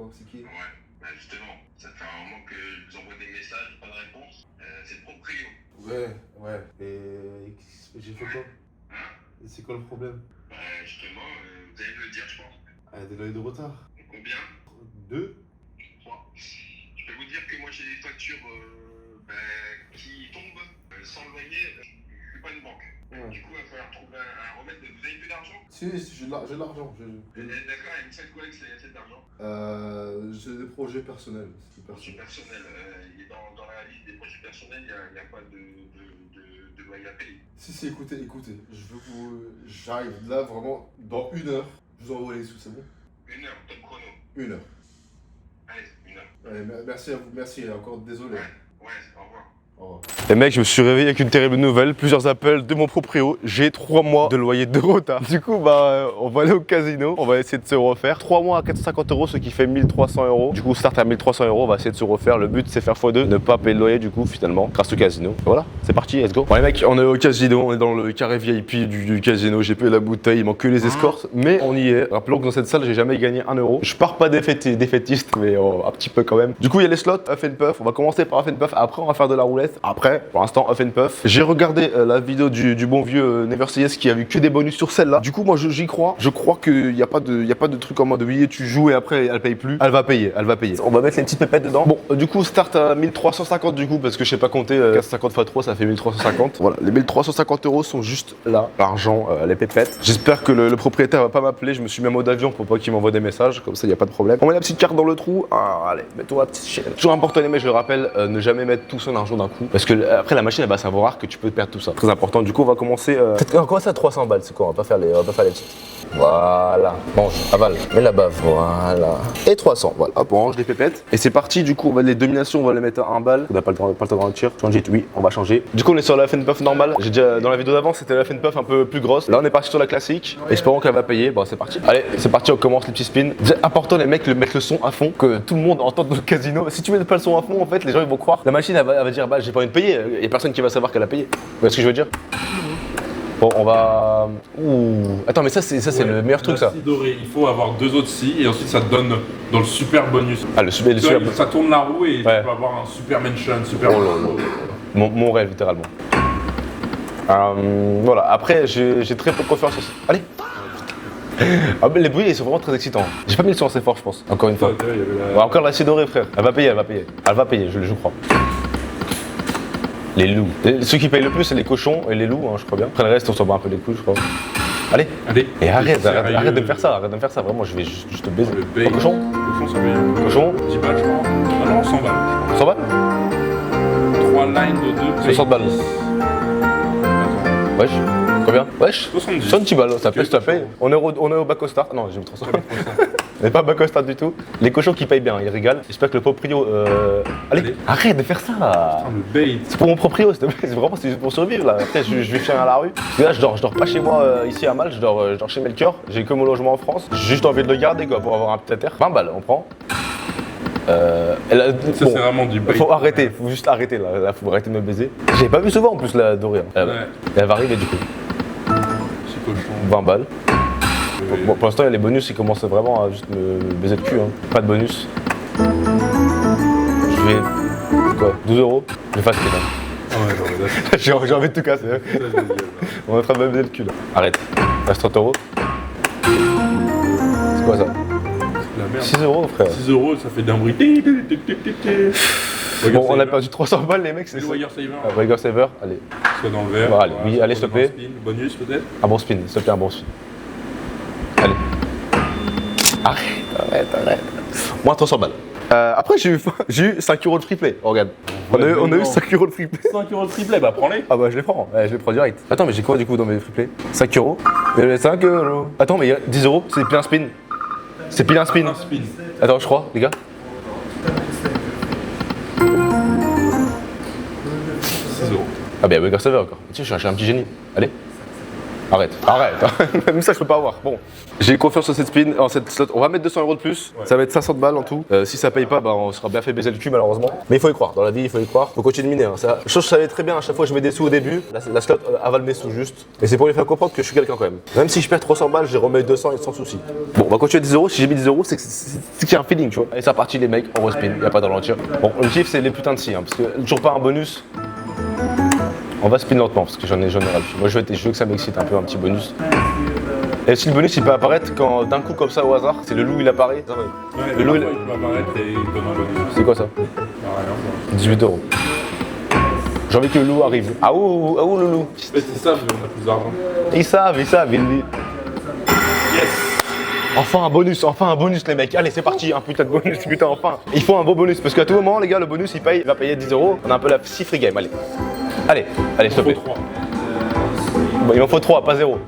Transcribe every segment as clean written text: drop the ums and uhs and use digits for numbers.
quoi? C'est qui? Ouais, bah justement, ça fait un moment que je vous envoie des messages, pas de réponse. C'est le proprio. Ouais. Et j'ai fait quoi? Et c'est quoi le problème? Justement, vous allez me le dire, je pense. Ah, des loyers de retard. Combien? 2? 3. Je peux vous dire que moi j'ai des factures qui tombent sans loyer. Je suis pas une banque. Ouais. Du coup, il va falloir trouver un remède. Vous avez plus d'argent? Si, j'ai de l'argent. D'accord, et une seule collègue, c'est de l'argent. J'ai des projets personnels. Projet personnel. Il est dans la liste des projets personnels, il n'y a pas de loyer à payer. Si, écoutez. J'arrive là vraiment dans 1 heure. Je vous envoie les sous, c'est bon? 1 heure, top chrono. 1 heure. Allez, 1 heure. Allez, merci à vous, merci, encore désolé. Ouais, au revoir. Au revoir. Et mec, je me suis réveillé avec une terrible nouvelle, plusieurs appels de mon proprio. J'ai 3 mois de loyer de retard. Du coup, on va aller au casino, on va essayer de se refaire. 3 mois à 450 €, ce qui fait 1300 €. Du coup, start à 1300 €, on va essayer de se refaire. Le but, c'est faire x2, ne pas payer le loyer du coup, finalement, grâce au casino. Et voilà, c'est parti, let's go. Bon, les mecs, on est au casino, on est dans le carré VIP du casino. J'ai payé la bouteille, il manque que les escorts, mais on y est. Rappelons que dans cette salle, j'ai jamais gagné 1 €. Je pars pas défaitiste, mais un petit peu quand même. Du coup, il y a les slots, Huff and Puff. On va commencer par Huff and Puff, après, on va faire de la roulette. Après, pour l'instant, Huff and Puff. J'ai regardé la vidéo du bon vieux Never Say Yes qui a vu que des bonus sur celle-là. Du coup, moi, j'y crois. Je crois qu'il n'y a pas de truc en mode oui, tu joues et après elle paye plus. Elle va payer. On va mettre les petites pépettes dedans. Bon, du coup, start à 1350 du coup, parce que je sais pas compter. 450 x 3, ça fait 1350. Voilà, les 1350 € sont juste là. L'argent, les pépettes. J'espère que le propriétaire va pas m'appeler. Je me suis mis en mode avion pour pas qu'il m'envoie des messages. Comme ça, il n'y a pas de problème. On met la petite carte dans le trou. Ah, allez, mets-toi la petite chienne. Toujours important, les mecs, je le rappelle, ne jamais mettre tout son argent d'un coup. Parce que après, la machine, elle va savoir que tu peux perdre tout ça. Très important. Du coup, on va commencer. On va commencer à 300 balles. C'est quoi? On va pas faire les petites. Voilà. Mange, avale, mets la bave. Voilà. Et 300. Voilà. Hop, on range les pépettes. Et c'est parti. Du coup, on va les dominations, on va les mettre à 1 balle. On n'a pas le temps de tir. Changer, oui, on va changer. Du coup, on est sur la Huff and Puff normale. J'ai déjà dans la vidéo d'avant, c'était la Huff and Puff un peu plus grosse. Là, on est parti sur la classique. Espérons qu'elle va payer. Bon, c'est parti. Allez, c'est parti. On commence les petits spins. C'est important, les mecs, de mettre le son à fond, que tout le monde entende dans le casino. Si tu mets pas le son à fond, en fait, les gens ils vont croire. La machine, elle va dire, bah, j'ai pas envie de payer. Il y a personne qui va savoir qu'elle a payé. Vous voyez ce que je veux dire? Bon, on va. Ouh. Attends, mais ça, c'est le meilleur truc, ça. Si doré, il faut avoir 2 autres si et ensuite ça te donne dans le super bonus. Ah, le super. Ça tourne la roue et ouais. tu peux avoir un super mention, super. Oh là là. Mon rêve, littéralement. Voilà, après, j'ai très peu de confiance. Allez! Ah, mais les bruits ils sont vraiment très excitants. J'ai pas mis le son assez fort, je pense. Encore une fois. Ouais, encore la scie dorée, frère. Elle va payer, je crois. Les loups. Ceux qui payent le plus, c'est les cochons et les loups, hein, je crois bien. Après le reste, on s'en bat un peu les couilles, je crois. Allez. Et arrête de me faire ça, vraiment, je vais juste te baiser. Le cochon. Cochon, ça veut dire. Cochon. 10 balles, je crois. Ah non, 100 balles. 100 balles 3 lines de 2. 60 balles. Wesh. Combien? Wesh. 70 balles, ça paye. On est au bac au start. Non, j'ai mis 300. On n'est pas bac au start du tout. Les cochons qui payent bien, ils régalent. J'espère que le proprio. Allez, arrête de faire ça. Putain, le bait. C'est pour mon proprio, s'il te plaît. C'est juste pour survivre là. Après, je vais finir à la rue. Parce que là, je dors pas chez moi ici à Mal, je dors chez Melchior. J'ai que mon logement en France. J'ai juste envie de le garder quoi, pour avoir un petit terre. 20 balles, on prend. Ça, c'est vraiment du bait. Faut juste arrêter là, faut arrêter de me baiser. J'ai pas vu souvent en plus la dorée. Ouais. Elle va arriver du coup. C'est cochon. 20 balles. Bon, pour l'instant, il y a les bonus, ils commencent vraiment à juste me baiser le cul. Hein. Pas de bonus. Je vais. Quoi 12 €. Je vais faire ce qu'il Ah ouais, non, mais J'ai envie de tout casser. On est en train de me baiser le cul là. Arrête. Reste 30 €. C'est quoi ça? la merde. 6 € frère. 6 €, ça fait d'un bruit. Bon, on a perdu 300 balles les mecs, c'est ça. Wire Saver. Wire Saver, allez. Soit dans le verre. Bon, allez, oui, allez, s'il te plaît. Bonus peut-être. Un bon spin, s'il te plaît, un bon spin. Allez. Arrête. Moins 300 balles. Après, j'ai eu 5 € de free play. Oh, regarde. On a eu 5 € de free play. 5 € de free play, bah prends-les. Ah bah je les prends, ouais, je les prends direct. Attends, mais j'ai quoi du coup dans mes free play? 5 €. 5 €. Attends, mais il y a 10 €, c'est pile un spin. C'est pile un spin. Un spin. Attends, je crois, les gars. 6 €. Ah bah, Wigger Saver encore. Tiens, je suis un petit génie. Allez. Arrête. Même ça, je peux pas avoir. Bon, j'ai confiance en cette spin, en cette slot. On va mettre 200 € de plus. Ça va être 500 balles en tout. Si ça paye pas, bah, on sera bien fait baiser le cul, malheureusement. Mais il faut y croire. Dans la vie, il faut y croire. Faut continuer de miner. Hein. Ça, je savais très bien, à chaque fois que je mets des sous au début, la slot avale mes sous juste. Et c'est pour lui faire comprendre que je suis quelqu'un quand même. Même si je perds 300 balles, je remets 200 et sans souci. Bon, on va continuer 10 €. Si j'ai mis 10 €, c'est qu'il y a un feeling, tu vois. Allez, c'est parti, les mecs. On respin. Il n'y a pas de ralentir. Bon, l'objectif, c'est les putains de si, hein, parce que toujours pas un bonus. On va spin lentement parce que j'en ai ras le cul. Moi je veux que ça m'excite un peu, un petit bonus. Et si le bonus il peut apparaître quand d'un coup comme ça au hasard, c'est le loup il apparaît. Ouais, le loup il peut apparaître et il donne un bonus. C'est quoi ça? 18 €. J'ai envie que le loup arrive. Ah où le loup? Mais c'est ça, mais on a plus d'argent. Ils savent. Yes. Enfin un bonus les mecs. Allez c'est parti, un putain de bonus, putain enfin. Il faut un beau bonus parce qu'à tout moment les gars le bonus il va payer 10 €. On a un peu la si free game, allez, stop. Bon, il m'en faut 3, pas 0.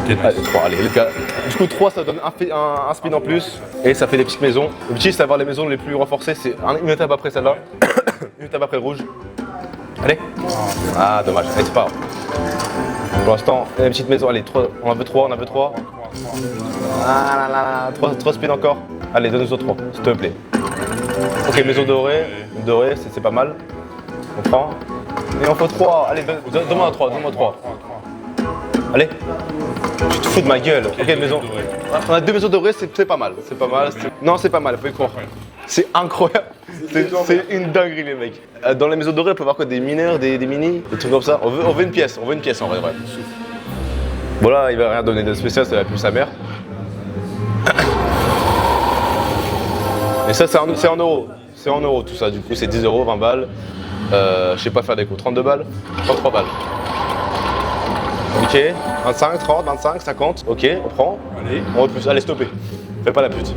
Okay, nice. Allez, 3, allez, les gars. Du coup, 3, ça donne un spin en plus. Et ça fait des petites maisons. L'objectif, c'est d'avoir les maisons les plus renforcées. C'est une étape après celle-là. Une étape après le rouge. Allez. Ah, dommage. Allez, c'est pas grave. Pour l'instant, les petites maisons. Allez, 3, on en veut 3. Ah là là, 3 spins encore. Allez, donne-nous 3, s'il te plaît. Ok, maison dorée. C'est pas mal. On prend. Et on faut 3. Allez, donne-moi un 3. Allez. Tu te fous de ma gueule. Ok, maison. On a 2 maisons dorées, c'est pas mal. Non, c'est pas mal, faut y croire. C'est incroyable. C'est une dinguerie, les mecs. Dans les maisons dorées, on peut voir quoi? Des mineurs, des mini, des trucs comme ça. On veut une pièce en vrai. Bon, là, il va rien donner de spécial, ça va plus sa mère. Et ça, c'est en euros. C'est en euros tout ça, du coup, c'est 10 €, 20 balles. Je sais pas faire des coups, 32 balles, 33 balles. Ok, 25, 30, 25, 50, ok, on prend. Allez. On repousse, allez, stoppez. Fais pas la pute.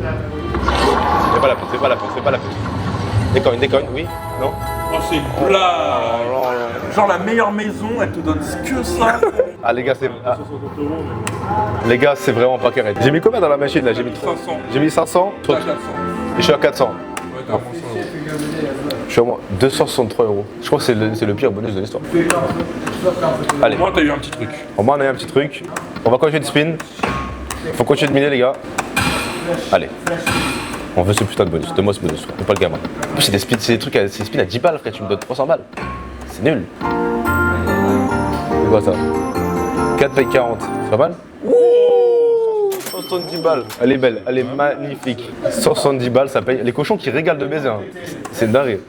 Déconne, oui, non. Oh, c'est une blague. Genre la meilleure maison, elle te donne que ça. Ah les gars, 60 €, mais les gars, c'est vraiment pas carré. J'ai mis combien dans la machine là? J'ai mis 500. J'ai mis 500. T'as 400. Et je suis à 400. Ouais, t'as 500 €. Je suis à moins 263 €. Je crois que c'est le pire bonus de l'histoire. Allez. Au moins, t'as eu un petit truc. Au moins on a eu un petit truc. On va continuer de spin. Faut continuer de miner les gars. Allez. On veut ce putain de bonus. Donne-moi ce bonus, frère. Pas le gamin. En plus, c'est des spins à 10 balles, frère. Tu me donnes 300 balles. C'est nul. C'est quoi ça? 4 paye 40. C'est pas mal? Oh, 170 balles. Elle est belle, elle est magnifique. 170 balles, ça paye. Les cochons qui régalent de baiser. Hein. C'est une dinguerie.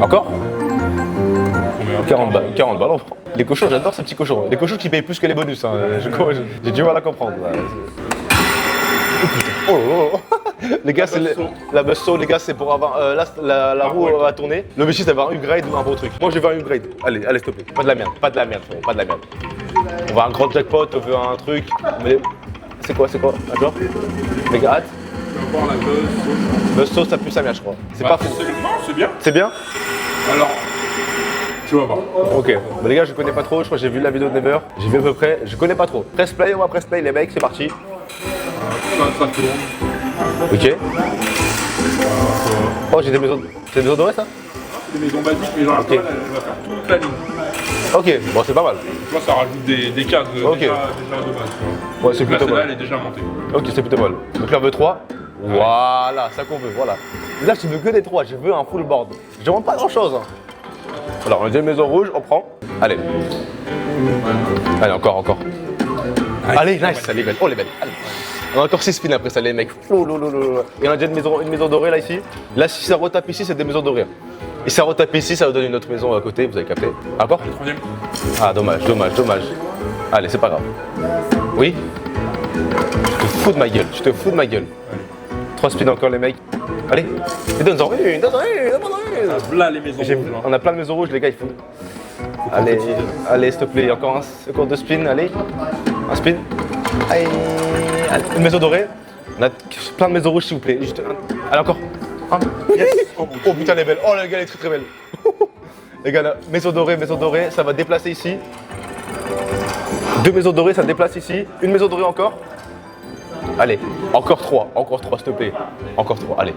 Encore? 40 balles, on prend. Les cochons, j'adore ces petits cochons. Les cochons qui payent plus que les bonus. Hein. J'ai du mal à comprendre. Oh. Les gars, c'est la busto, les gars, c'est pour avoir. La roue va tourner. L'objectif, c'est d'avoir un upgrade ou un beau truc. Moi, je vais un upgrade. Allez, s'il te plaît. Pas de la merde, frérot, pas de la merde. On va un grand jackpot, on veut un truc. Mais. C'est quoi? D'accord? Les gars, hâte. Tu vas voir la busto, ça pue sa mère, je crois. C'est pas fou. Non, c'est bien. C'est bien? Alors, tu vas voir. Ok. Bah, les gars, je connais pas trop. Je crois que j'ai vu la vidéo de Never. J'ai vu à peu près. Je connais pas trop. Press play, on va press play, les mecs, c'est parti. Ça tourne. Ok. Oh, j'ai des maisons. C'est des maisons dorées, ça? C'est des maisons basiques, mais genre, Ok. elle va faire toute la ligne. Ok, bon, c'est pas mal. Tu vois, ça rajoute des cases Ok. déjà de base. Tu vois. Ouais, c'est Là, plutôt celle-là, mal. elle est déjà montée. Ok, c'est plutôt mal. Donc là, on veut 3. Voilà, ça qu'on veut, voilà. Là, je veux que des 3, je veux un full board. Je demande pas grand chose. Hein. Alors, on a déjà une maison rouge, on prend. Allez. Allez, encore. Allez, nice, elle est belle. Oh, elle est belle. Allez. On a encore 6 spins après ça, les mecs. Oh, et on a déjà une maison dorée là, ici. Là, si ça retape ici, c'est des maisons dorées. Et si ça retape ici, ça vous donne une autre maison à côté, vous avez capté. Encore? Le troisième. Ah, dommage. Allez, c'est pas grave. Oui? Tu te fous de ma gueule. 3 spins encore, les mecs. Allez, et donne-en une. Là, les maisons rouges. On a plein de maisons rouges, les gars, il faut. Allez, s'il te plaît, encore 2 spins, allez. Un spin. Allez, une maison dorée. On a plein de maisons rouges, s'il vous plaît. Juste allez, encore. Oh putain, elle est belle. Oh, la gars, elle est très belle. Les gars, là, maison dorée, ça va déplacer ici. 2 maisons dorées, ça déplace ici. Une maison dorée encore. Allez, encore 3, s'il te plaît. Encore 3, allez.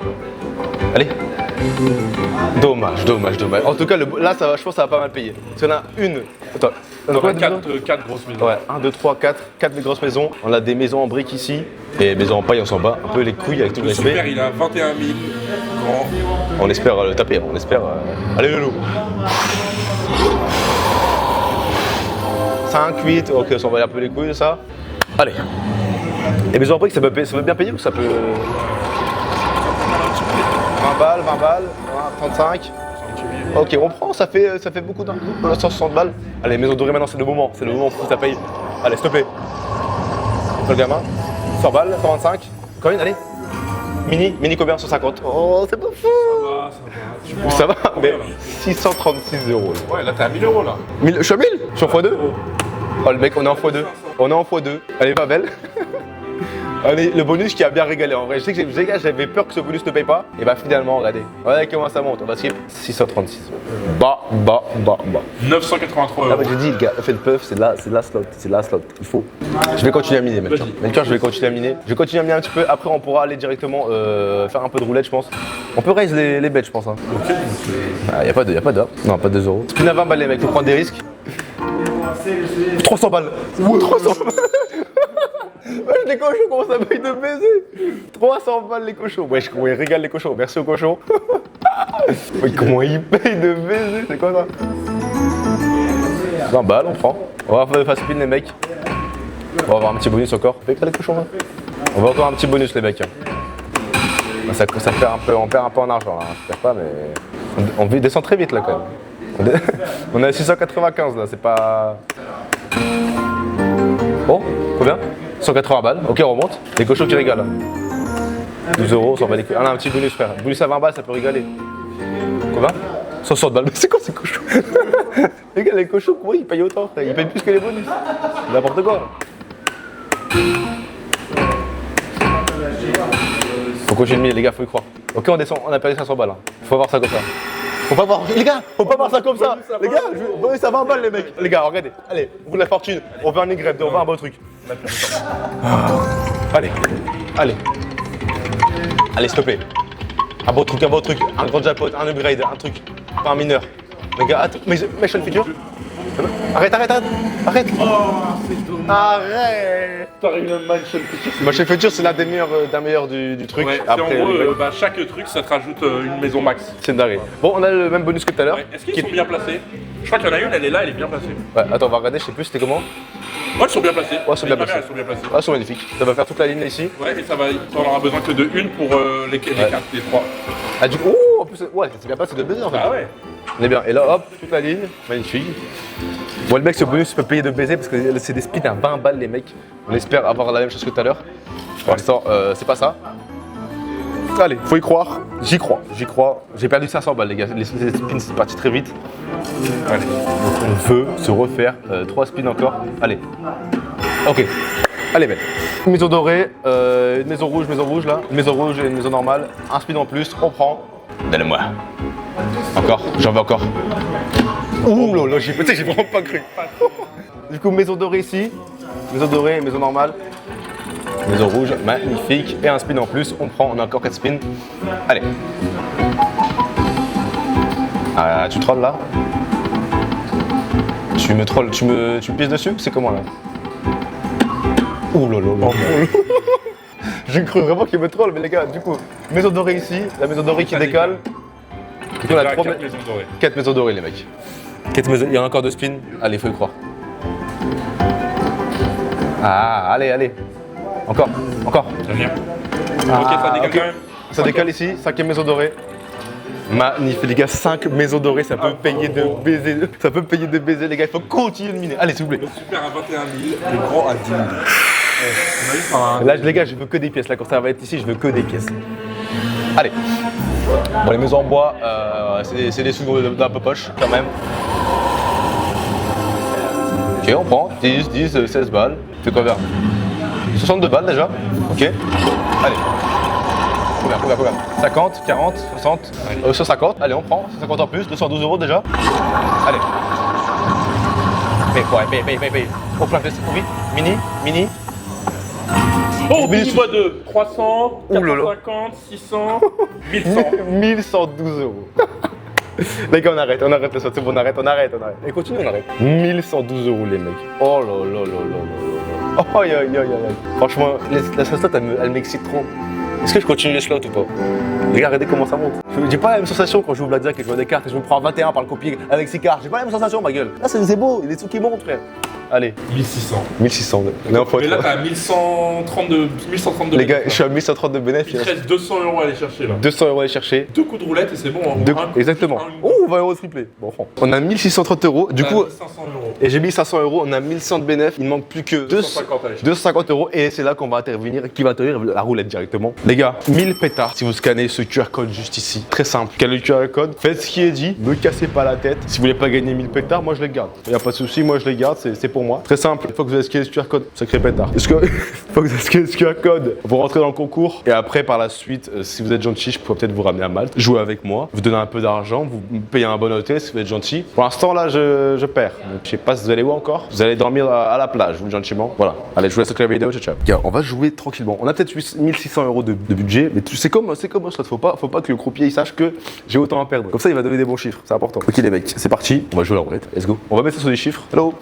Dommage, dommage, dommage. En tout cas, là, ça va, je pense que ça va pas mal payer. Parce qu'on a une. Attends, on a On quoi a de maisons 4 grosses maisons. Ouais, 1, 2, 3, 4 grosses maisons. On a des maisons en briques ici et des maisons en paille, on s'en bat. Un peu les couilles avec tout le Le super, respect. il a 21 000 grand. On espère le taper, on espère. Allez, le loup. 5, 8, ok, on s'en bat un peu les couilles de ça. Allez. Les maisons en briques, ça peut bien payer ou ça peut. 20 balles, 35. Ok, on prend, ça fait beaucoup d'un coup, 160 balles. Allez, maison dorée maintenant, c'est le moment où ça paye. Allez, stoppez. Le gamin, 100 balles, 125. Combien, allez. Mini combien, 150. Oh, c'est pas fou. Ça va, mais 636 euros. Ouais, là, t'es à 1000 euros là. 1000, je suis à 1000. Je suis en x2. Oh, le mec, on est en x2. On est en x2. Elle est pas belle. Allez, le bonus qui a bien régalé en vrai. Je sais que j'avais peur que ce bonus ne paye pas. Et bah finalement, regardez. Regardez comment ça monte. On va skip. 636. Bah. 983 Ah euros. bah j'ai dit, le gars, fait le puff, c'est la slot. C'est la slot. Il faut. Je vais continuer à miner, Melchior. Melchior, je vais continuer à miner. Je vais continuer à miner un petit peu. Après, on pourra aller directement faire un peu de roulette, je pense. On peut raise les bêtes, je pense. Hein. Ok. Ah, y'a pas d'or. Non, pas de 2 euros. Spin à 20 balles, les mecs. Faut prendre des risques. 300 balles. 300 balles. Wesh, les cochons, comment ça paye de baiser? 300 balles les cochons. Wesh, comment ils régalent les cochons. Merci aux cochons. Oui, comment ils payent de baiser? C'est quoi ça? 20 balles, on prend. On va faire spin les mecs. On va avoir un petit bonus encore. Paye pas les cochons là. On va encore un petit bonus les mecs. Ça perd un peu, on perd un peu en argent. Hein. Je perds pas, mais on descend très vite là quand même. On est à 695 là, c'est pas. Oh, combien? 180 balles, ok on remonte. Les cochons qui régalent. 12 euros, on s'en va les couilles. Ah, on a un petit bonus frère. Bonus à 20 balles, ça peut régaler. Combien? 160 balles. Mais c'est quoi ces cochons? Les gars, les cochons, comment ils payent autant frère? Ils payent plus que les bonus. N'importe quoi. Faut continuer les gars, faut y croire. Ok, on descend, on a perdu 500 balles. Hein. Faut avoir ça comme ça. Faut pas voir, les gars, faut pas voir ça comme ça. Les gars, bonus à 20 balles les mecs. Les gars, regardez, allez, on roule la fortune. On veut un Y, on veut un beau truc. Allez. Allez, stoppez. Un beau truc, un grand jackpot, un upgrade, un truc. Pas un mineur. Les gars, attends, mais Mission Future. Arrête. Arrête. T'arrives même Mansion Future. Mission Future, c'est l'un des meilleurs du truc. Ouais, c'est en gros, chaque truc, ça te rajoute une maison max. C'est une dinguerie. Bon, on a le même bonus que tout à l'heure. Ouais. Est-ce qu'ils sont bien placés? Je crois qu'il y en a une, elle est là, elle est bien placée. Ouais, attends, on va regarder, je sais plus, c'était comment? Ouais, elles sont bien placées. Ouais, elles sont bien placées. Elles sont bien placées. Ah, elles sont magnifiques. Ça va faire toute la ligne ici. Ouais, et ça va, t'en auras besoin que de une pour les 4, les 3. Ah, du coup, en plus, ouais, c'est bien passé de baiser en fait. Ah ouais. On est bien. Et là, hop, toute la ligne, magnifique. Bon, le mec, ce bonus peut payer de baiser parce que c'est des spins à 20 balles, les mecs. On espère avoir la même chose que tout à l'heure. Pour l'instant, c'est pas ça. Allez, faut y croire. J'y crois. J'ai perdu 500 balles, les gars. Les spins, c'est parti très vite. Allez. Donc, on veut se refaire 3 spins encore. Allez. Ok. Allez, belle. Une maison dorée, une maison rouge là. Une maison rouge et une maison normale. Un spin en plus, on prend. Donnez-moi. Encore, j'en veux encore. Ouh là, j'ai vraiment pas cru. Du coup, maison dorée ici. Maison dorée, maison normale. Maison rouge, magnifique. Et un spin en plus, on prend, on a encore 4 spins. Allez. Ah, tu trolles là? Tu me trolles, tu me pisses dessus? C'est comment là? Ouh là là là. J'ai cru vraiment qu'il me troll, mais les gars, du coup, maison dorée ici, la maison dorée qui décale. Du coup, on a 4 3 maisons dorées. 4 maisons dorées, les mecs. 4 maisons, il y en a encore 2 spins. Allez, faut y croire. Ah, allez. Encore. Dernière. Ah, Ok, ça décale ok. quand même. Ça décale ici, 5e maison dorée. Magnifique, les gars, 5 maisons dorées, ça peut payer de baiser. Ça peut payer de baiser, les gars, il faut continuer de miner. Allez, s'il vous plaît. Le super à 21 000, le grand à 10 000. On a eu par un. Là, les gars, je veux que des pièces. Là, quand ça va être ici, je veux que des pièces. Allez. Bon, les maisons en bois, c'est des sous d'un peu poche, quand même. Ok, on prend 10, 16 balles. C'est combien? 62 balles déjà. Ok. Allez. Combien 50, 40, 60, 150. Allez, on prend. 150 en plus, 212 euros déjà. Allez. Paye. Oh, plein de pièces. Oui. Mini. Oh, mini x2. 300, Ouh là là. 450, 600, 1100. 1112 euros. Les gars, on arrête le saut, c'est bon, on arrête. Et continue, on arrête. 1112 euros, les mecs. Oh là là là là là là. Oh, aïe aïe aïe aïe. Franchement, la slot, elle m'excite trop. Est-ce que je continue les slots ou pas? Les gars, regardez comment ça monte. J'ai pas la même sensation quand je joue au blackjack et je joue des cartes et je me prends 21 par le copier avec 6 cartes. J'ai pas la même sensation, ma gueule. Là, c'est beau, il y a des sous qui montent, frère. Allez, 1600. 1600. Non, faut Mais là, être- t'as 1132. Les gars, je suis à 1130 de Il bénéfice. te reste 200 euros à aller chercher là. 200 euros à aller chercher. 2 coups de roulette et c'est bon. Hein. Exactement. Oh, 20 euros triplé. Bon, on a 1630 euros. Du coup, 500 euros. et j'ai mis 500 euros. On a 1100 de bénéfice. Il ne manque plus que 250 à aller chercher. 250 euros. Et c'est là qu'on va intervenir. Qui va tenir la roulette directement. Les gars, 1000 pétards. Si vous scannez ce QR code juste ici. Très simple. Quel est le QR code? Faites ce qui est dit. Ne cassez pas la tête. Si vous voulez pas gagner 1000 pétards, moi je les garde. Il n'y a pas de souci. Moi je les garde. C'est pour moi. Très simple. Il faut que vous ayez scanné ce QR code. Sacré pétard. Il faut que vous ayez scanné ce QR code. Vous rentrez dans le concours. Et après, par la suite, si vous êtes gentil, je pourrais peut-être vous ramener à Malte. Jouer avec moi. Vous donner un peu d'argent. Vous me payez un bon hôtel si vous êtes gentil. Pour l'instant, là, je perds. Donc, je sais pas si vous allez où encore. Vous allez dormir à la plage, vous gentiment. Voilà. Allez, je vous laisse avec la vidéo. Ciao, ciao. Gars, on va jouer tranquillement. On a peut-être 1600 euros de budget. Mais c'est comme au slot. Faut pas que le croupier il sache que j'ai autant à perdre. Comme ça, il va donner des bons chiffres. C'est important. Ok, les mecs, c'est parti. On va jouer la roulette. Let's go. On va mettre ça sur des chiffres. Hello.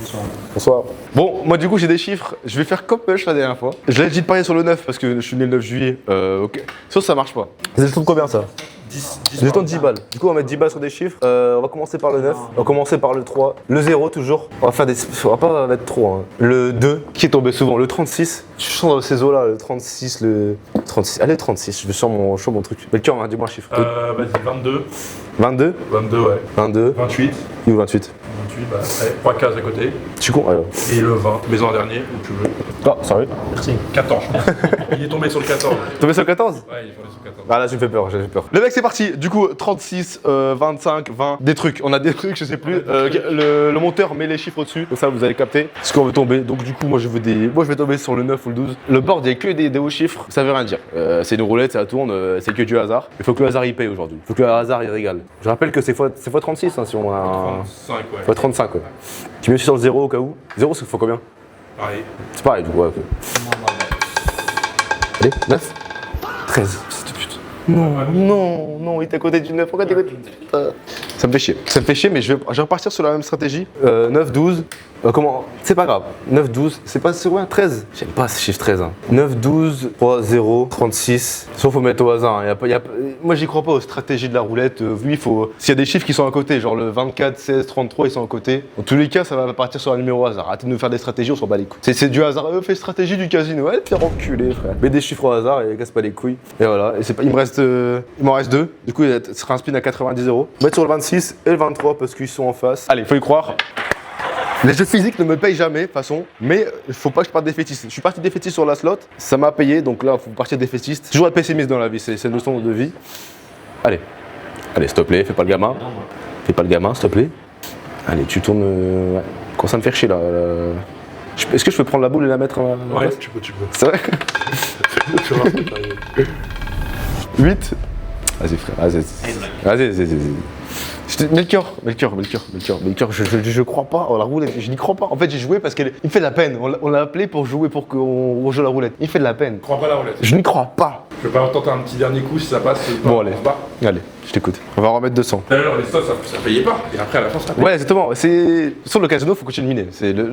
Bonsoir. Bon, moi, du coup, j'ai des chiffres. Je vais faire comme Push la dernière fois. Je l'ai dit de parier sur le 9 parce que je suis né le 9 juillet. Ok. Ça marche pas. Vous êtes combien ça? 10 J'ai le temps de 10 balles. Du coup, on va mettre 10 balles sur des chiffres. On va commencer par le 9. On va commencer par le 3. Le 0 toujours. On va pas mettre trop. Hein. Le 2 qui est tombé souvent. Le 36. Je sens dans ces eaux-là. Le 36. Le 36. Allez, 36. Je sens mon truc. Mais tiens, dis-moi un chiffre. Vas-y, 22. 22. 22, ouais. 22. 28. Ou 28. 28, bah après, 3 cases à côté. Tu con alors. Et le 20, maison en dernier, où tu veux. Ah, sorry. Merci. 14, je pense. Il est tombé sur le 14. Tombé sur le 14? Ouais, il est tombé sur le 14. Ah là, j'ai fait peur, j'ai fait peur. Le mec, c'est parti. Du coup, 36, 25, 20, des trucs. On a des trucs, je sais plus. Le monteur met les chiffres au-dessus. Donc ça, vous allez capter ce qu'on veut tomber. Donc du coup, moi, je vais tomber sur le 9 ou le 12. Le board, il n'y a que des hauts chiffres. Ça veut rien dire. C'est une roulette, ça tourne. C'est que du hasard. Il faut que le hasard, il paye aujourd'hui. Il faut que le hasard, il régale. Je rappelle que c'est fois 36, hein, si on a un... 35, ouais. Fois 35, ouais. Tu mets sur le 0 au cas où. 0, c'est fois combien? Pareil. C'est pareil, du coup, ouais, ok. Allez, 9. 13. Non, il est à côté du 9. Pourquoi t'es à côté du 9? Ça me fait chier. Ça me fait chier, mais je vais repartir sur la même stratégie. 9, 12. Comment? C'est pas grave. 9, 12. C'est pas sur 13. J'aime pas ce chiffre 13. Hein. 9, 12, 3, 0, 36. Sauf faut mettre au hasard. Hein. Moi, j'y crois pas aux stratégies de la roulette. Lui, s'il y a des chiffres qui sont à côté, genre le 24, 16, 33, ils sont à côté. Dans tous les cas, ça va partir sur un numéro au hasard. Arrêtez de nous faire des stratégies, on s'en bat les couilles. C'est du hasard. Fait stratégie du casino. Ouais, te faire enculer, frère. Mets des chiffres au hasard et casse pas les couilles. Et voilà. Et il m'en reste 2. Du coup, il sera un spin à 90 euros. Mettre sur le 26 et le 23 parce qu'ils sont en face. Allez, faut y croire. Les jeux physiques ne me payent jamais, de toute façon, mais il faut pas que je parte défaitiste. Je suis parti défaitiste sur la slot, ça m'a payé, donc là, il faut partir défaitiste. Toujours être pessimiste dans la vie, c'est une leçon de vie. Allez, s'il te plaît, fais pas le gamin. Fais pas le gamin, s'il te plaît. Allez, tu tournes. Ouais. Quand ça me fait chier là. Est-ce que je peux prendre la boule et la mettre à la Ouais, place? tu peux. C'est vrai? Tu vois, c'est pas- 8. Vas-y, frère, vas-y. Melchior, je crois pas à la roulette, je n'y crois pas. En fait, j'ai joué parce qu'il me fait de la peine. On l'a appelé pour jouer, pour qu'on rejoue la roulette. Il me fait de la peine. Je crois pas à la roulette. Je n'y crois pas. Je vais pas tenter un petit dernier coup si ça passe. Bon, allez. On se bat. Allez, je t'écoute. On va remettre 200. D'ailleurs, les slots, ça payait pas. Et après, à la fin, ça paye. Ouais, exactement. Sur le casino, faut continuer de miner. C'est le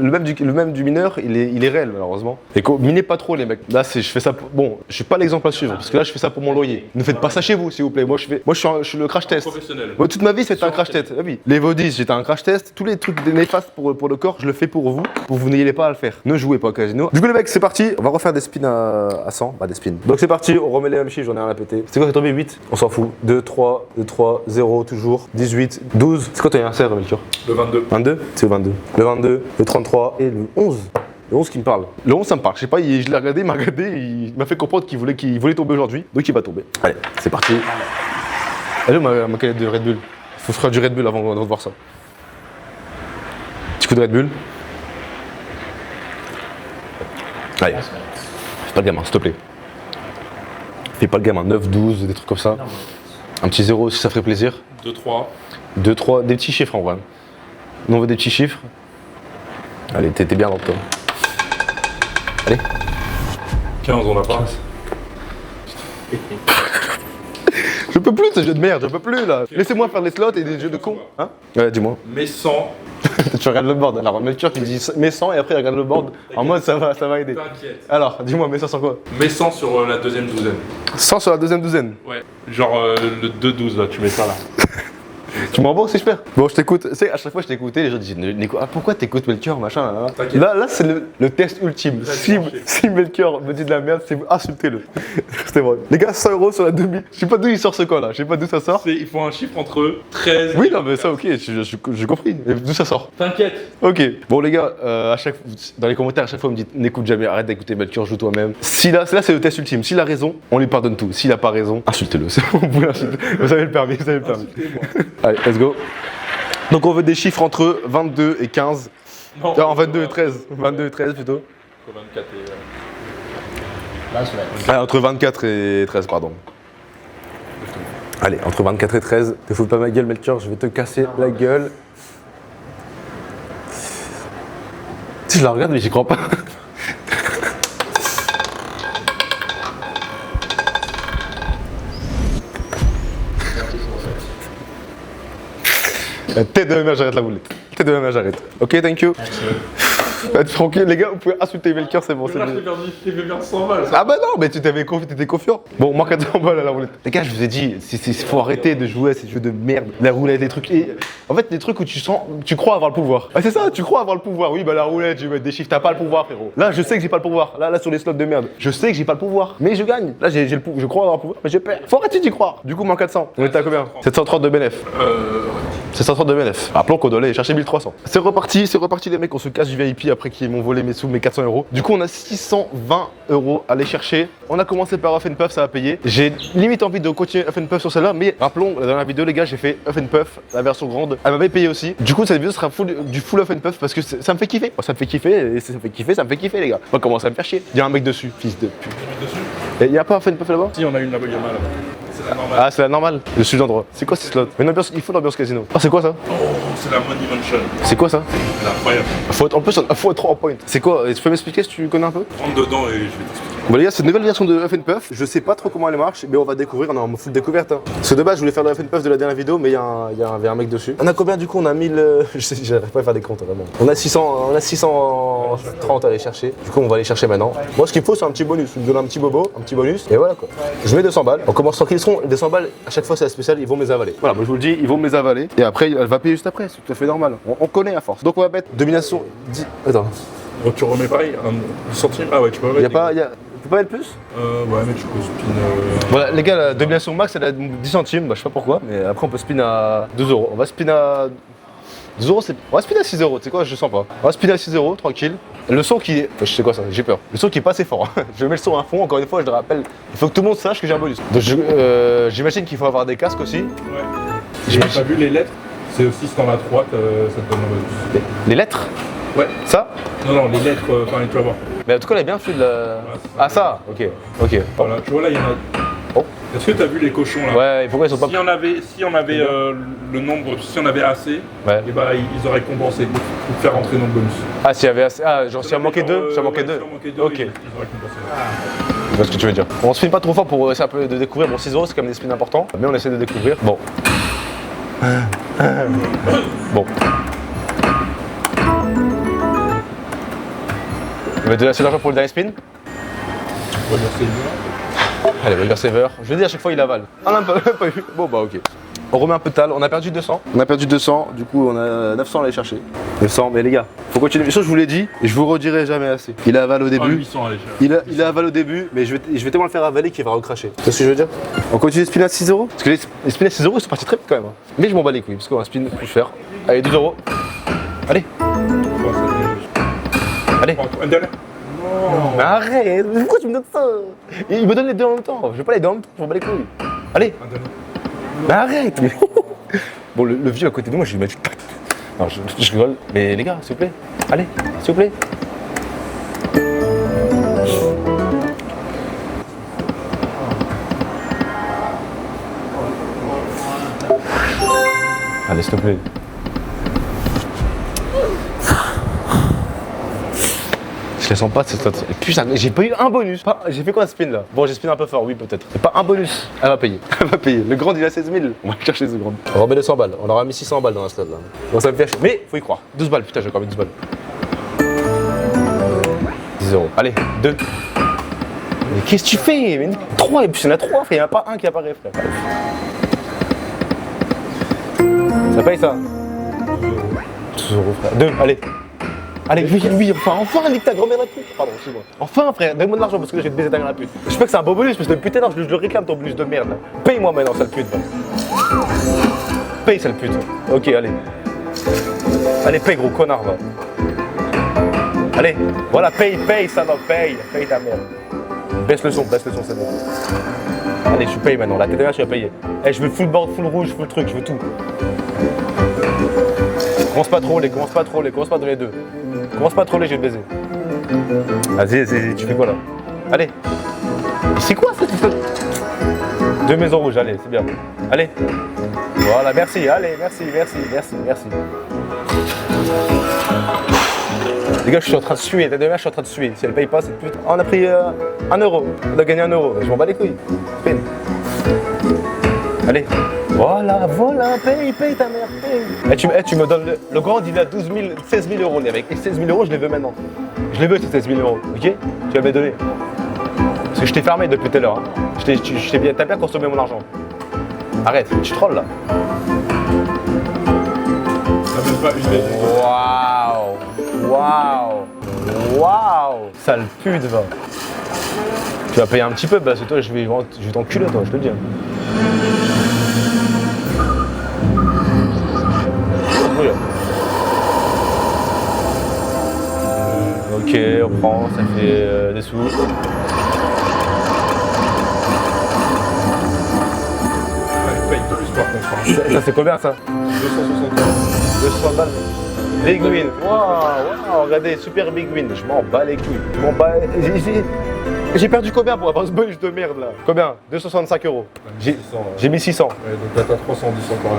même du mineur, il est réel, malheureusement. Et minez pas trop, les mecs. Là, je fais ça. Bon, je suis pas l'exemple à suivre, parce que là, je fais ça pour mon loyer. Ne faites pas ça chez vous, s'il vous plaît. Moi, je suis le crash test. Professionnel. Moi, toute ma vie, c'était un crash test. Ah oui. Les bodies, j'étais un crash test. Tous les trucs néfastes pour le corps, je le fais pour vous n'ayez pas à le faire. Ne jouez pas au casino. Du coup, les mecs, c'est parti. On va refaire des spins à 100. Bah, des spins. Donc, c'est parti. On remet les mêmes chiffres. J'en ai rien à péter. C'est quoi, c'est tombé 8? On s'en fout. 2, 3, 0, toujours. 18, 12. C'est quoi ton anniversaire, Melchior? Le 22. 22? C'est le 22. Le 22, le 33 et le 11. Le 11 qui me parle. Le 11 ça me parle. Je sais pas, je l'ai regardé, il m'a regardé, il m'a fait comprendre qu'il voulait tomber aujourd'hui. Donc il va tomber. Allez, c'est parti. Allez, ma canette de Red Bull. Faut faire du Red Bull avant de voir ça. Petit coup de Red Bull. Allez. Fais pas le gamin, s'il te plaît. Fais pas le gamin. 9, 12, des trucs comme ça. Un petit 0 si ça ferait plaisir. 2, 3. 2, 3, des petits chiffres en vrai. Nous on veut des petits chiffres. Allez, t'es bien dans le temps. Allez. 15, on n'a pas. Je peux plus de ce jeu de merde, je peux plus là. Laissez-moi faire des slots et des jeux de cons. Hein? Ouais, dis-moi. Mais sans. Tu regardes le board. Alors, Melchior qui dit mes 100 et après il regarde le board en mode ça va aider. T'inquiète. Alors, dis-moi, mes 100 sur quoi? Mais sans sur la deuxième douzaine. 100 sur la deuxième douzaine. Ouais. Genre le 2-12 là, tu mets ça là. Tu me rembourses si je perds? Bon, je t'écoute. Tu sais, à chaque fois que je t'écoutais, les gens disaient Nico, ah, pourquoi t'écoutes Melchior, machin là, T'inquiète. là c'est le test ultime. Si Melchior me dit de la merde, c'est insultez-le. C'était vrai. Les gars, 100 € sur la demi. Je sais pas d'où il sort ce quoi là. Je sais pas d'où ça sort. Il faut un chiffre entre 13 Oui, non, mais ça, ok, j'ai compris. Et d'où ça sort? T'inquiète. Ok. Bon, les gars, dans les commentaires, à chaque fois, vous me dites n'écoute jamais, arrête d'écouter Melchior, joue toi-même. Si là, c'est le test ultime. S'il a raison, on lui pardonne tout. S'il a pas raison, insultez-le. C'est bon, vous pouvez l'insulter. Vous avez le permis, vous avez le permis. Allez, let's go. Donc, on veut des chiffres entre 22 et 15. Non, En 22 et 13. 22 et 13 plutôt. 24 et. Ah, entre 24 et 13, pardon. Allez, entre 24 et 13. Te fous pas ma gueule, Melchior, je vais te casser la gueule. Si je la regarde, mais j'y crois pas. Tête de ma mère, j'arrête la boulette. Tête de ma mère, j'arrête. Ok, thank you. Tranquille, les gars, vous pouvez insulter Melchior, c'est bon. Là, je t'ai fait perdre 100 balles. Ah bah non, mais tu t'étais confiant. Bon, moi 400 balles à la roulette. Les gars, je vous ai dit, il faut arrêter de jouer à ces jeux de merde. La roulette, les trucs. En fait, les trucs où tu crois avoir le pouvoir. Ah, c'est ça, tu crois avoir le pouvoir. Oui, bah la roulette, je vais mettre des chiffres, t'as pas le pouvoir, frérot. Là, je sais que j'ai pas le pouvoir. Là, sur les slots de merde, je sais que j'ai pas le pouvoir. Mais je gagne. Là, je crois avoir le pouvoir, mais je perds. Faut arrêter d'y croire. Du coup, moins 400. On était à combien? 730 de bénéf. 730 de bénéf. Rappelons qu'on doit aller chercher 1300. C'est reparti, les mecs, on se casse du VIP après qu'ils m'ont volé mes sous, mes 400 €. Du coup, on a 620 € à aller chercher. On a commencé par Huff and Puff, ça a payé. J'ai limite envie de continuer Huff and Puff sur celle-là, mais rappelons, la dernière vidéo, les gars, j'ai fait Huff and Puff, la version grande. Elle m'avait payé aussi. Du coup, cette vidéo sera du full Huff and Puff parce que ça me fait kiffer. Ça me fait kiffer, et ça me fait kiffer, les gars. On va commencer à me faire chier. Il y a un mec dessus, fils de pute. Il y a pas Huff and Puff là-bas? Si, on a une là-bas, il y en a là-bas. C'est la normale. Ah, c'est la normale. Je suis l'endroit. C'est quoi ces slots? Il faut l'ambiance casino. Ah, c'est quoi ça? Oh, c'est la Money Mansion. C'est quoi ça? C'est incroyable. En plus, faut être 3 points. C'est quoi? Tu peux m'expliquer si tu connais un peu? Rentre dedans et je vais t'expliquer. Bon les gars, c'est une nouvelle version de Huff and Puff. Je sais pas trop comment elle marche, mais on va découvrir. On est en full découverte. Hein. Parce que de base, je voulais faire le Huff and Puff de la dernière vidéo, mais il y avait un mec dessus. On a combien du coup? On a 1000. Je sais, j'arrive pas à faire des comptes vraiment. On a 630 à aller chercher. Du coup, on va aller chercher maintenant. Moi, ce qu'il faut, c'est un petit bonus. Je me donne un petit bobo, un petit bonus, et voilà quoi. Je mets 200 balles. On commence tranquille. Les 200 balles, à chaque fois, c'est la spéciale. Ils vont me les avaler. Voilà, moi je vous le dis, ils vont me les avaler. Et après, elle va payer juste après. C'est tout à fait normal. On connaît à force. Donc, on va mettre domination. Attends. Donc, tu remets pareil, un centime. Ah ouais, tu peux remettre. Tu peux pas mettre plus? Ouais, mais tu peux spin. Voilà, les gars, la domination max, elle a 10 centimes. Bah, je sais pas pourquoi, mais après, on peut spin à 2 €. On va spin à 2 €, on va spin à 6 €. Tu sais quoi, je sens pas. On va spin à 6 €, tranquille. Le son qui est. Je sais quoi ça, j'ai peur. Le son qui est pas assez fort. Je mets le son à fond, encore une fois, je le rappelle. Il faut que tout le monde sache que j'ai un bonus. Donc, j'imagine qu'il faut avoir des casques aussi. Ouais. T'as vu les lettres? C'est aussi si t'en as 3, ça te donne un bonus. Les lettres? Ouais. Ça? Non, les lettres, enfin, tu vas voir. Mais en tout cas, elle est bien fait de la. Ah, ça? Ok. Voilà, tu vois là, il y en a. Oh. Est-ce que t'as vu les cochons là? Ouais, pourquoi ils sont pas. Si on avait le nombre, si on avait assez, ouais. Et bah ils auraient compensé pour faire rentrer dans le bonus. Ah, s'il y avait assez. Ah, genre s'il en manquait 2? S'il en manquait 2? Ok. Ils auraient compensé. Je vois ce que tu veux dire. On spin pas trop fort pour essayer un peu de découvrir. Bon, 6 € c'est quand même des spins importants, mais on essaie de découvrir. Bon. Bon. On va te laisser l'argent pour le dernier spin. On va dire c'est bien. Allez, Burger Saver. Je le dis à chaque fois, il avale. Ah non, pas eu. Bon, bah ok. On remet un peu de tal. On a perdu 200. Du coup, on a 900 à aller chercher. 900, mais les gars, faut continuer. Ça, je vous l'ai dit et je vous redirai jamais assez. Il a avalé au début. 800 à aller chercher. Il a avalé au début, mais je vais tellement le faire avaler qu'il va recracher. Tu vois ce que je veux dire? On continue de spin à 6 €. Parce que les spins à 6 €, ils sont partis très vite quand même. Mais je m'en bats les couilles, parce qu'on va spin plus cher. Allez, 2 €. Allez. Allez. Un dernier. Non. Arrête, pourquoi tu me donnes ça? Il me donne les deux en même temps. Je veux pas les deux en même temps, je m'en bats les couilles. Allez. Un dernier. Mais arrête. Bon, le vieux à côté de moi, je lui mets. Non, je rigole. Mais les gars, s'il vous plaît. Allez, s'il vous plaît. Allez, s'il te plaît. Je les sens pas cette slot. Et putain, j'ai pas eu un bonus. J'ai fait quoi un spin là? Bon, j'ai spin un peu fort, oui, peut-être. Mais pas un bonus. Elle va payer. Elle va payer. Le grand, il a 16 000. On va chercher ce grand. On remet 200 balles. On aura mis 600 balles dans la slot là. Bon, ça me fait chier. Mais faut y croire. 12 balles, putain, j'ai encore mis 12 balles. 10 euros. Allez, 2. Mais qu'est-ce que tu fais? Mais 3, et puis il y en a 3, frère. Il n'y en a pas un qui apparaît, frère. Ça paye ça? 12 euros, frère. 2, allez. Allez, oui, enfin, nique ta grand-mère la pute. Pardon, excuse-moi. Enfin, frère, donne-moi de l'argent parce que là, je vais te baiser ta mère la pute. Je sais que c'est un beau bonus parce que putain, non, je le réclame ton bonus de merde. Là. Paye-moi maintenant, sale pute. Va. Paye, sale pute. Ok, allez. Allez, paye, gros connard, va. Allez, voilà, paye, ça va, paye ta mère. Baisse le son, c'est bon. Allez, je paye maintenant. La tête de merde, je vais payer. Eh, je veux full board, full rouge, full truc, je veux tout. Commence pas trop dans les deux. Commence pas trop les, je vais te baiser. Vas-y, tu fais quoi là? Allez. C'est quoi ça? 2 maisons rouges, allez, c'est bien. Allez. Voilà, merci, allez, merci. Les gars, je suis en train de suer, je suis en train de suer. Si elle paye pas, cette pute. Oh, on a pris 1 euro. On a gagné 1 euro. Je m'en bats les couilles. Spin. Allez. Voilà, paye ta mère, paye. Tu me donnes le grand, il a 16 000 euros. Avec 16 000 euros, je les veux maintenant. Je les veux, ces 16 000 euros, ok? Tu vas me les donner. Parce que je t'ai fermé depuis tout à l'heure. Hein. T'as bien consommé mon argent. Arrête, tu trolles là. Ça même pas une Waouh. Sale pute, va. Tu vas payer un petit peu, parce que toi, je vais t'enculer, toi, je te le dis. Ok, on prend, ça fait des sous. Elle paye plus par contre. Ça c'est combien ça? 260 balles. Big win. Waouh, regardez, super big win. Je m'en bats les couilles. J'ai perdu combien pour avoir ce bonus de merde là? Combien? 265 euros. J'ai mis 600. Ouais, donc là t'as 310 encore.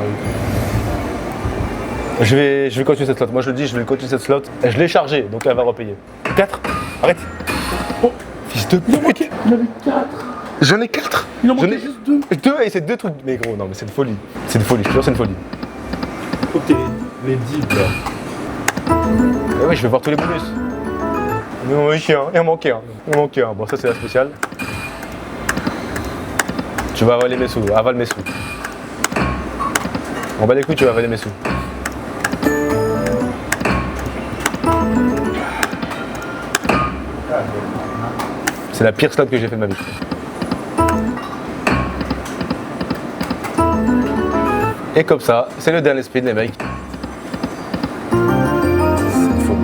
Je vais continuer cette slot. Moi je le dis, je vais continuer cette slot. Je l'ai chargée, donc elle va repayer. 4. Arrête. Oh, fils de pute. J'en ai 4. Il en manquait juste 2. 2 et c'est 2 trucs. Mais gros, non mais c'est une folie. Je te jure, c'est une folie. Ok, les 10 là. Oui, je vais voir tous les bonus. Il en manquait un. Bon, ça c'est la spéciale. Tu vas avaler mes sous, avale mes sous. On bat les couilles, tu vas avaler mes sous. C'est la pire slot que j'ai fait de ma vie. Et comme ça, c'est le dernier spin, les mecs. C'est fou.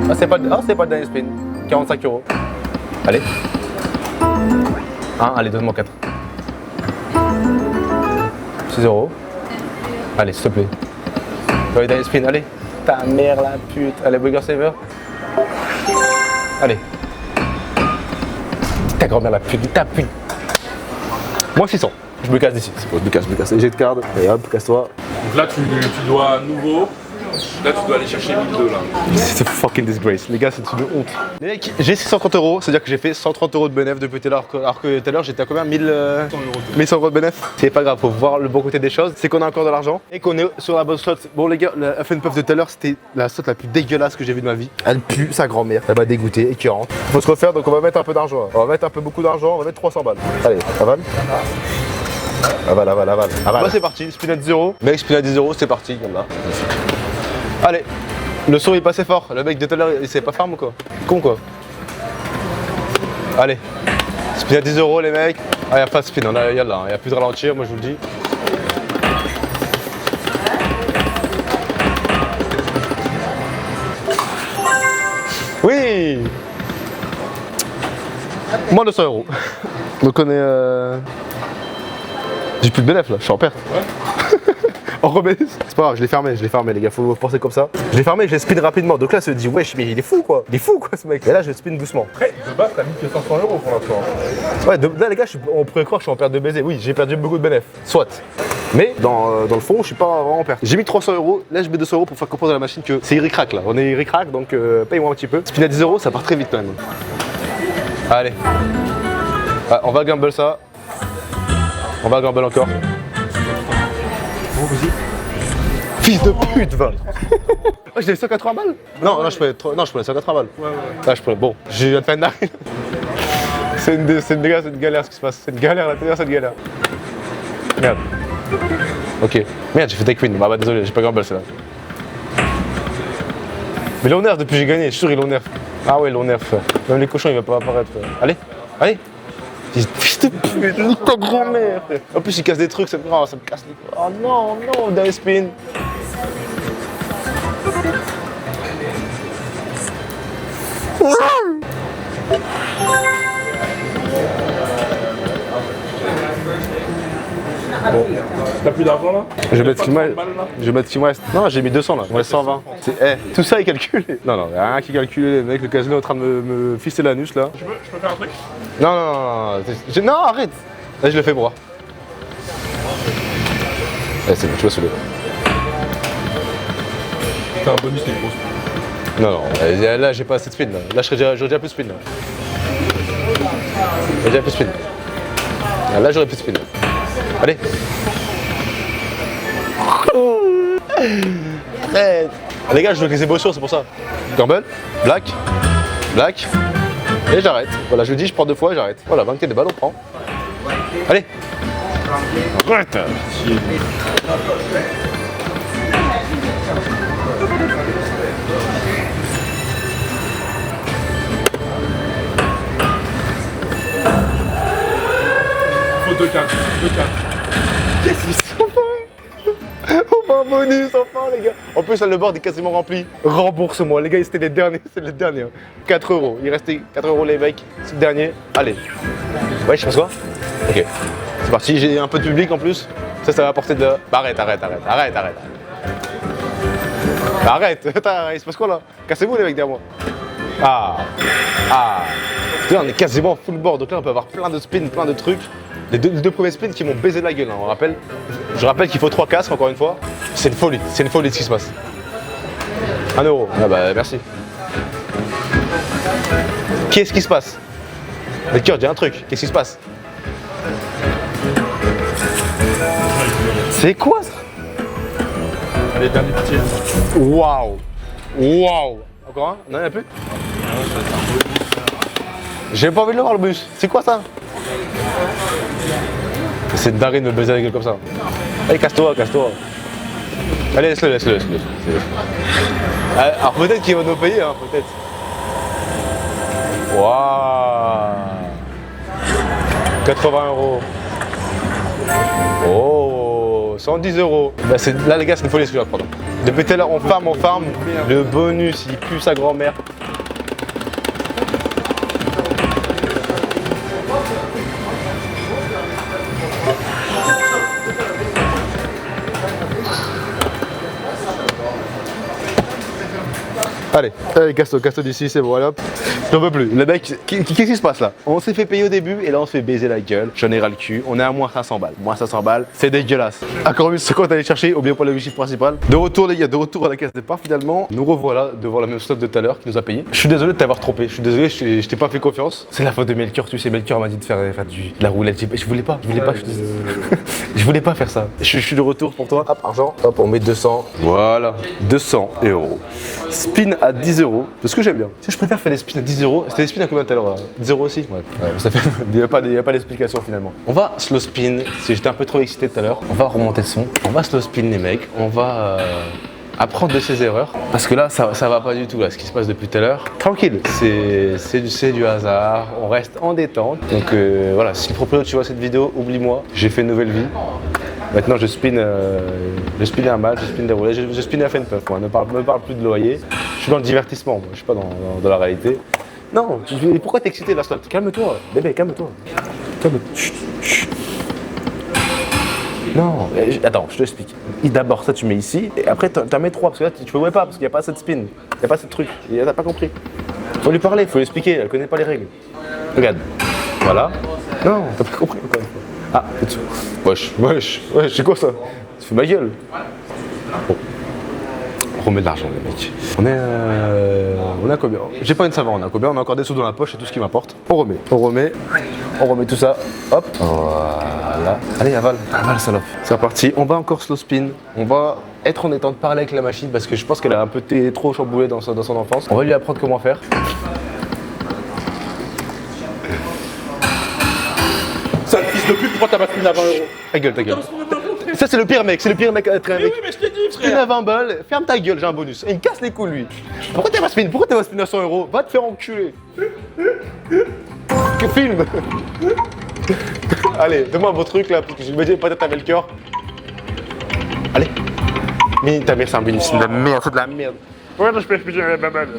Ah, c'est pas le dernier spin. 45 euros. Allez. 1, allez, donne-moi 4. 6 euros. Allez, s'il te plaît. Allez, dernier spin, allez. Ta mère la pute. Allez, Burger Saver. Allez. Ta grand-mère la pute, ta pute. Moi 600. Je me casse d'ici. Je me casse. J'ai de carte. Et hop, casse-toi. Donc là, tu dois à nouveau. Là, tu dois aller chercher 1002 là. C'est fucking disgrace. Les gars, c'est une honte. Les mecs, j'ai 630 euros. C'est-à-dire que j'ai fait 130 euros de bénéf depuis tout à l'heure. Alors que tout à l'heure, j'étais à combien 1100 euros de bénéf. C'est pas grave, faut voir le bon côté des choses. C'est qu'on a encore de l'argent et qu'on est sur la bonne slot. Bon, les gars, la fun puff de tout à l'heure, c'était la slot la plus dégueulasse que j'ai vue de ma vie. Elle pue sa grand-mère. Elle m'a dégoûté, écœurante. Faut se refaire, donc on va mettre un peu d'argent. On va mettre beaucoup d'argent. On va mettre 300 balles. Allez, avale. Avale. Bah, c'est parti, spin à 10 euros. Mec, spin à 10 euros, c'est parti. Voilà. Allez, le son est passé fort. Le mec de tout à l'heure, il sait pas farm ou quoi? Con quoi. Allez, spin à 10 euros les mecs. Ah, y'a pas de spin, y'a plus de ralentir, moi je vous le dis. Oui. Moins de 100 euros. Donc on est... J'ai plus de bénéf là, je suis en perte. Ouais. On remet. C'est pas grave, je l'ai fermé les gars, faut penser comme ça. Je l'ai fermé, je l'ai spin rapidement. Donc là, se dit, wesh, mais il est fou quoi ce mec. Et là, je spin doucement. Après, de base, t'as mis que 500 € pour l'instant. Ouais, là les gars, on pourrait croire que je suis en perte de baiser. Oui, j'ai perdu beaucoup de bénéfices. Soit. Mais dans le fond, je suis pas vraiment en perte. J'ai mis 300 €, là je mets 200 € pour faire comprendre à la machine que c'est ric-rac là. On est ric-rac, donc paye-moi un petit peu. Spin à 10 €, ça part très vite quand même. Allez. Ouais, on va gamble ça. On va gamble encore. Fils de pute, va. Oh, j'ai 180 balles. Non, je prenais 180 balles. Ouais. Là, je prenais. Bon, j'ai viens de faire une narine. C'est une galère ce qui se passe. C'est une galère là, c'est une galère. Merde. Ok. Merde, j'ai fait take win. Bah désolé, j'ai pas gamble celle-là. Mais il est au nerf depuis que j'ai gagné, je suis sûr il est au nerf. Ah ouais, il est au nerf. Même les cochons, il va pas apparaître. Allez. Fils de pute, nique ta grand-mère. En plus, il casse des trucs, ça me casse les couilles. Oh non, dernier spin. Bon, t'as plus d'argent là? Je vais mettre ce qu'il me reste. Non, j'ai mis 200 là. Il me reste 120. Tout ça est calculé. Non, il n'y a rien qui est calculé. Le mec, le casino est en train de me fister l'anus là. Je peux faire un truc? Non. Non, arrête. Là, je le fais moi. C'est bon, tu vas saouler. T'as un bonus, c'est grosse. Non, là, j'ai pas assez de spin là. Là, j'aurais déjà plus de spin là. J'ai déjà plus de spin. Là, j'aurais plus de spin. Allez. Les gars, je veux que les émotions, c'est pour ça. Gamble, black, et j'arrête. Voilà, je dis, je prends 2 fois et j'arrête. Voilà, 24 des balles, on prend. Allez. Arrête. Faut 2 4. Qu'est-ce qu'ils sont pas? On va un bonus enfin les gars. En plus là, le board est quasiment rempli. Rembourse-moi les gars, c'était les derniers, c'est les derniers. 4 €. Il restait 4 € les mecs. C'est le dernier. Allez. Ouais, je passe quoi? Ok. C'est parti, j'ai un peu de public en plus. Ça va apporter de. Bah, arrête. Bah, arrête, il se passe quoi là? Cassez-vous les mecs derrière moi. Putain, on est quasiment full board, donc là on peut avoir plein de spins, plein de trucs. Les deux premiers spins qui m'ont baisé la gueule, hein, je rappelle qu'il faut 3 casques encore une fois. C'est une folie ce qui se passe. 1 €. Ah bah merci. Qu'est-ce qui se passe? Melchior, dis un truc, qu'est-ce qui se passe? C'est quoi ça? Allez, dernier pitié. Waouh. Encore un? Non, il n'y en a plus? J'ai pas envie de le voir le bus. C'est quoi ça? C'est dingue de me baiser la gueule comme ça. Allez, casse-toi. Allez, laisse-le. Alors peut-être qu'il va nous payer, hein, peut-être. Waouh. 80 €. Oh, 110 €. Là les gars, c'est une folie ce que je vais prendre. Depuis tout à l'heure, on farm. Le bonus, il pue sa grand-mère. Allez, casse-toi d'ici, c'est bon, allez hop. J'en peux plus. Le mec, qu'est-ce qui se passe là? On s'est fait payer au début et là on se fait baiser la gueule. J'en ai ras le cul. On est à moins 500 balles. Moins 500 balles, c'est dégueulasse. Encore ce qu'on allait chercher, oubliez pas l'objectif principal. De retour les gars, de retour à la caisse départ finalement. Nous revoilà devant la même slot de tout à l'heure qui nous a payé. Je suis désolé de t'avoir trompé. Je suis désolé, je t'ai pas fait confiance. C'est la faute de Melchior, tu sais. Melchior m'a dit de faire de la roulette. Je voulais pas, je voulais pas faire ça. Je suis de retour pour toi. Hop, argent. Hop, on met 200. Voilà, 200 €. Spin à 10 €. C'est ce que j'aime bien. Si je préfère faire des spins à 10 €. C'était des spins à combien tout à l'heure? 10 € aussi? Ouais. Ça fait. Il n'y a pas d'explication finalement. On va slow spin. Si j'étais un peu trop excité tout à l'heure, on va remonter le son. On va slow spin les mecs. On va apprendre de ses erreurs. Parce que là, ça va pas du tout là, ce qui se passe depuis tout à l'heure. Tranquille. C'est du hasard. On reste en détente. Donc voilà, si le proprio tu vois cette vidéo, oublie-moi. J'ai fait une nouvelle vie. Maintenant, je spin un match, je spin des roulets, je spin à fin de puff. Moi, ne me parle plus de loyer. Je suis dans le divertissement, moi. Je suis pas dans la réalité. Non, pourquoi t'es excité là, slot? Calme-toi, bébé, calme-toi. Calme-toi. Non, attends, je t'explique. D'abord, ça tu mets ici, et après t'en mets 3, parce que là tu peux pas, parce qu'il n'y a pas assez de spin. Il n'y a pas assez de trucs. T'as pas compris. Faut lui parler, faut lui expliquer, elle connaît pas les règles. Regarde. Voilà. Non, t'as pas compris encore une fois. Ah, wesh, c'est quoi ça? Tu fais ma gueule. Bon. On remet de l'argent, les mecs. On est à combien? J'ai pas envie de savoir, on est à combien? On a encore des sous dans la poche, c'est tout ce qui m'importe. On remet tout ça. Hop. Voilà. Allez, avale, salope. C'est reparti. On va encore slow spin. On va être en état de parler avec la machine parce que je pense qu'elle a un peu été trop chamboulée dans son enfance. On va lui apprendre comment faire. Sale fils de pute, pourquoi t'as pas spin à 20 euros? Ta gueule. Ça, c'est le pire mec, à être un Mais mec. oui, mais je t'ai dit, Spin frère. à 20 balles, ferme ta gueule, j'ai un bonus. Et il me casse les couilles, lui. Pourquoi t'as pas spin à 100 euros? Va te faire enculer. Que film. Allez, donne-moi vos trucs là, parce que je me dis peut-être t'avais le cœur. Allez. Mais ta mère, c'est un bonus, c'est de la merde, c'est de la merde. Ouais, je peux expliquer la balle.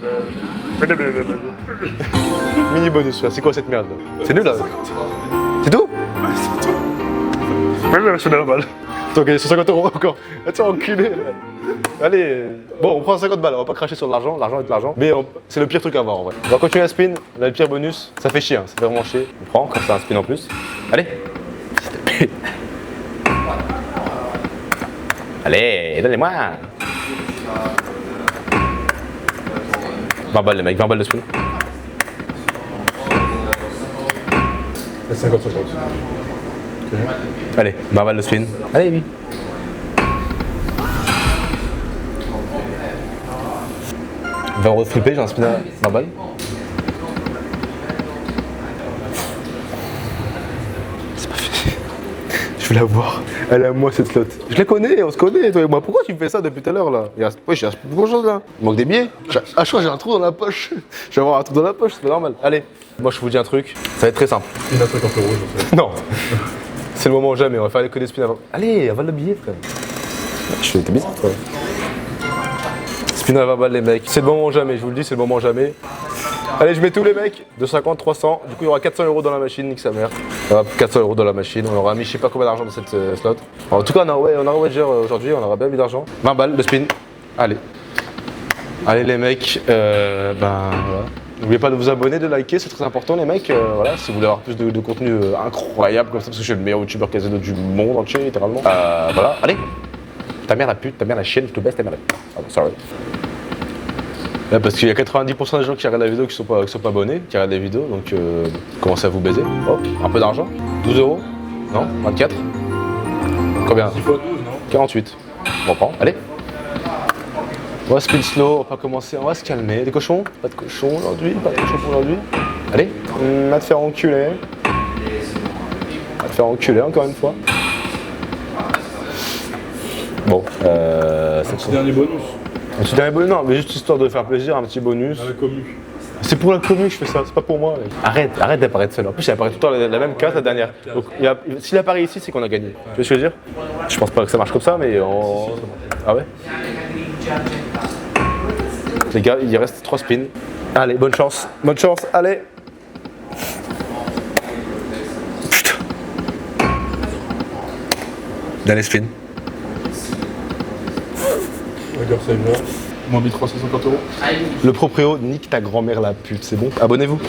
Mini bonus, frère, c'est quoi cette merde là? C'est nul là. C'est tout? Ouais, je fais la balle. T'as gagné 150 euros encore. Attends, enculé. Allez, bon, on prend 50 balles, on va pas cracher sur l'argent est de l'argent. Mais c'est le pire truc à avoir en vrai. On va continuer à spin, on a le pire bonus. Ça fait chier, hein, ça fait vraiment chier. On prend, comme ça un spin en plus. Allez. Allez, donnez-moi. 20 balles les mecs, 20 balles de spin. 50-50. Allez, 20 balles de spin. Allez, oui. « 20 euros de flippé, j'ai un spin à 20 balles. C'est pas fini. Je vais la voir. Elle est à moi cette slot. Je la connais, on se connaît, toi et moi. Pourquoi tu me fais ça depuis tout à l'heure là? Il reste beaucoup de choses là. Il manque des billets. Ah, je crois que j'ai un trou dans la poche. Je vais avoir un trou dans la poche, c'est pas normal. Allez, moi je vous dis un truc, ça va être très simple. Spin à 50 euros, je sais. Non. C'est le moment ou jamais, on va faire que des spins avant. Allez, avale le billet frère. T'es bizarre toi. Spin à 20 balles les mecs. C'est le moment ou jamais, je vous le dis, c'est le moment ou jamais. Allez, je mets tous les mecs. 250, 300. Du coup, il y aura 400 euros dans la machine, nique sa mère. Voilà, 400 euros dans la machine. On aura mis je sais pas combien d'argent dans cette slot. En tout cas, on a Wager aujourd'hui, on aura bien mis d'argent. 20 balles de spin. Allez. Allez les mecs, voilà. N'oubliez pas de vous abonner, de liker, c'est très important les mecs. Voilà, si vous voulez avoir plus de contenu incroyable comme ça, parce que je suis le meilleur youtubeur casino du monde entier, littéralement. Voilà, allez. Ta mère la pute, ta mère la chienne, je te baisse ta mère la pute. Ah, sorry. Là, parce qu'il y a 90% des gens qui regardent la vidéo qui sont pas abonnés, qui regardent les vidéos, donc commencez à vous baiser. Oh, un peu d'argent. 12 euros. Non, 24. Combien? 10 fois 12, non? 48. On prend, allez. On va spin slow, on va commencer, on va se calmer. Des cochons? Pas de cochons aujourd'hui, pas de cochons pour aujourd'hui. Allez, on va te faire enculer. On va te faire enculer encore une fois. Bon, Un petit dernier bonus. un petit dernier bonus, non, mais juste histoire de faire plaisir, un petit bonus. Dans la commu. C'est pour la commune que je fais ça, c'est pas pour moi. Mec. Arrête d'apparaître seul. En plus, il apparaît tout le temps la même case, la dernière. Donc, s'il apparaît ici, c'est qu'on a gagné. Tu vois ce que je veux dire? Je pense pas que ça marche comme ça, mais Ah ouais? Les gars, il reste 3 spins. Allez, bonne chance, allez. Putain. Dernier spin. Regarde ça, là. Moins 1350 euros. Le proprio nique ta grand-mère la pute, c'est bon? Abonnez-vous.